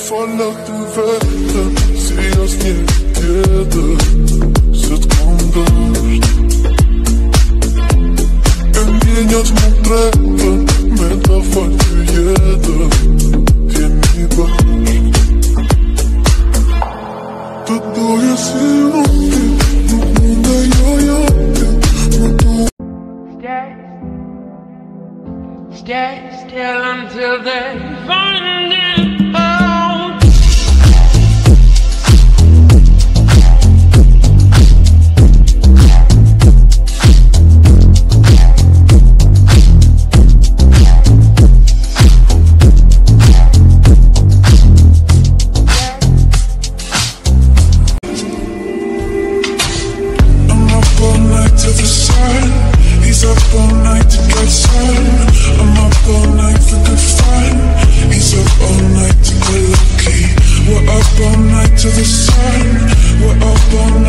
falla du vete si oss nie kiedy sekundach Wymieniać mu trefę, metafory jeden Wiemy basz To twoje siłoty, lub nie dają Stay still until they find it out. I'm up all night to the sun. He's up all night to get sun. I'm up all night for good fun. He's up all night to get lucky. We're up all night to the sun. We're up all night.